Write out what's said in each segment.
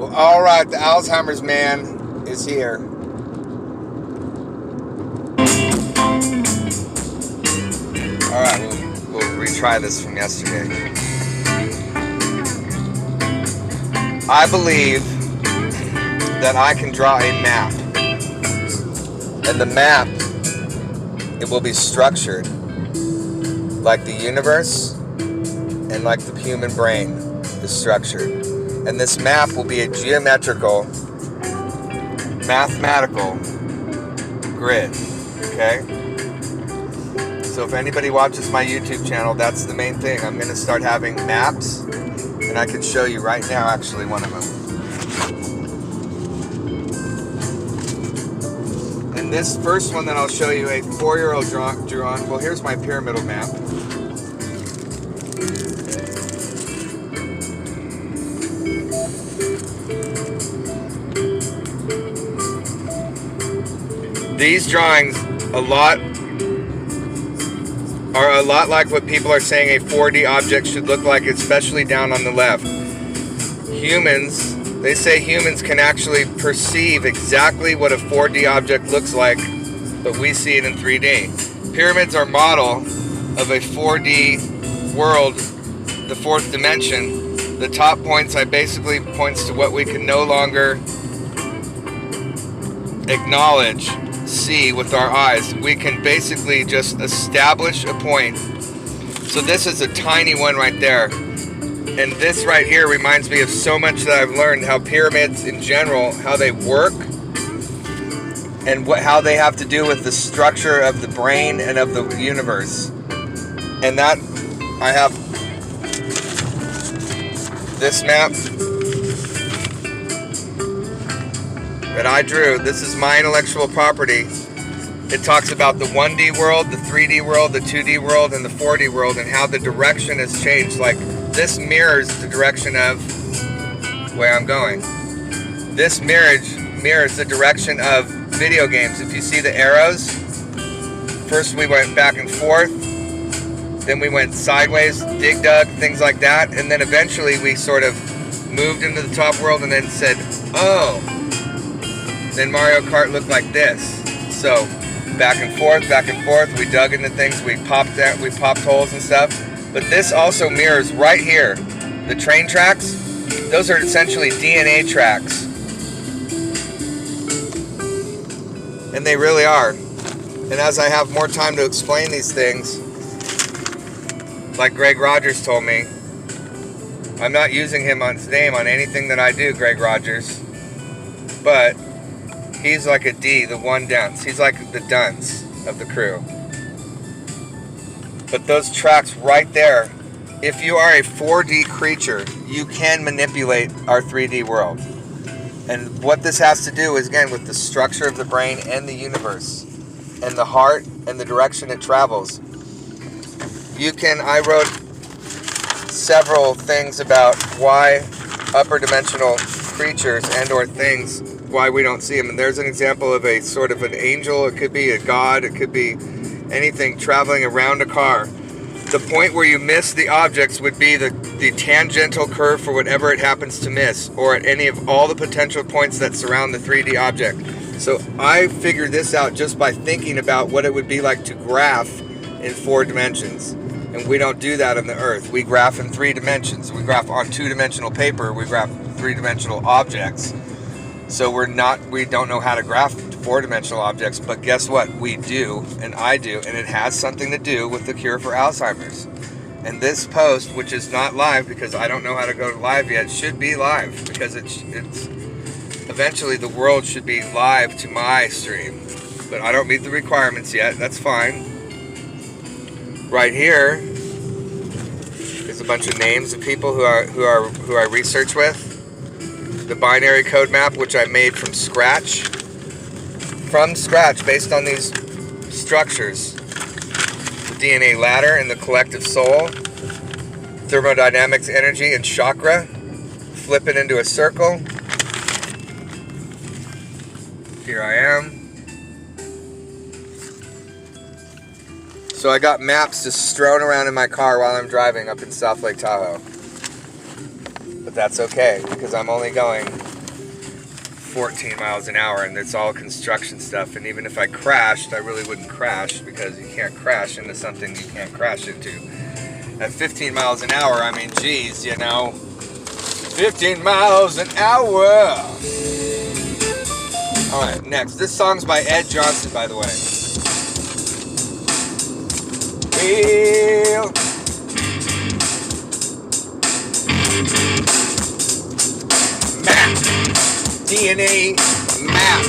Well, all right, the Alzheimer's man is here. All right, we'll retry this from yesterday. I believe that I can draw a map, and the map, it will be structured like the universe and like the human brain is structured. And this map will be a geometrical, mathematical grid, okay? So if anybody watches my YouTube channel, that's the main thing. I'm going to start having maps, and I can show you right now, actually, one of them. And this first one that I'll show you, a 4-year-old drew on. Well, here's my pyramidal map. These drawings are a lot like what people are saying a 4D object should look like, especially down on the left. They say humans can actually perceive exactly what a 4D object looks like, but we see it in 3D. Pyramids are model of a 4D world, the fourth dimension. The top points basically points to what we can no longer acknowledge, see with our eyes. We can basically just establish a point. So this is a tiny one right there. And this right here reminds me of so much that I've learned, how pyramids in general, how they work, and how they have to do with the structure of the brain and of the universe. And that, I have this map that I drew. This is my intellectual property. It talks about the 1D world, the 3D world, the 2D world, and the 4D world, and how the direction has changed. Like, this mirrors the direction of where I'm going. This mirrors the direction of video games. If you see the arrows, first we went back and forth, then we went sideways, dig dug, things like that, and then eventually we sort of moved into the top world and then said, oh, then Mario Kart looked like this. So back and forth, we dug into things, we popped holes and stuff. But this also mirrors right here, the train tracks. Those are essentially DNA tracks. And they really are. And as I have more time to explain these things, like Greg Rogers told me, I'm not using his name on anything that I do, Greg Rogers, but he's like a D, the one dunce. He's like the dunce of the crew. But those tracks right there, if you are a 4D creature, you can manipulate our 3D world. And what this has to do is, again, with the structure of the brain and the universe, and the heart and the direction it travels. I wrote several things about why upper dimensional creatures and or things, why we don't see them. And there's an example of a sort of an angel. It could be a god. It could be anything traveling around a car. The point where you miss the objects would be the tangential curve for whatever it happens to miss, or at any of all the potential points that surround the 3D object. So I figured this out just by thinking about what it would be like to graph in 4 dimensions. And we don't do that on the Earth. We graph in 3 dimensions. We graph on 2-dimensional paper. We graph 3-dimensional objects. So we don't know how to graph 4-dimensional objects, but guess what? We do, and I do, and it has something to do with the cure for Alzheimer's. And this post, which is not live because I don't know how to go live yet, should be live because it's eventually the world should be live to my stream. But I don't meet the requirements yet. That's fine. Right here is a bunch of names of people who I research with. The binary code map, which I made from scratch based on these structures. The DNA ladder and the collective soul, thermodynamics, energy, and chakra. Flip it into a circle. Here I am. So I got maps just strewn around in my car while I'm driving up in South Lake Tahoe. But that's okay, because I'm only going 14 miles an hour, and it's all construction stuff. And even if I crashed, I really wouldn't crash, because you can't crash into something you can't crash into. At 15 miles an hour, I mean, geez, you know, 15 miles an hour. All right, next. This song's by Ed Johnson, by the way. Well, map. DNA map.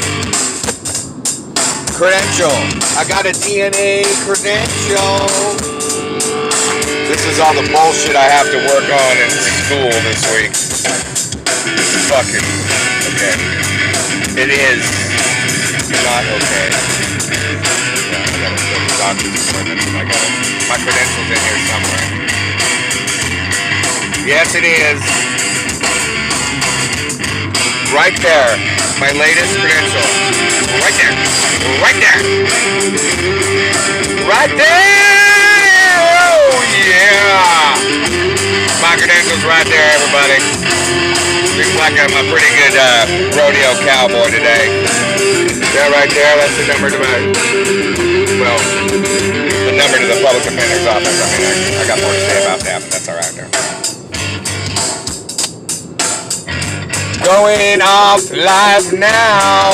Credential. I got a DNA credential. This is all the bullshit I have to work on in school this week. Fucking okay. It is not okay. Yeah, I gotta go to the doctor's appointment. My credentials in here somewhere. Yes, it is. Right there. My latest credential. Right there. Right there. Right there. Oh, yeah. My credentials right there, everybody. Looks like I'm a pretty good rodeo cowboy today. Yeah, right there. That's the number to my, well, the number to the public defender's office. I mean, I got more to say about that, but that's all right there. Going off live now.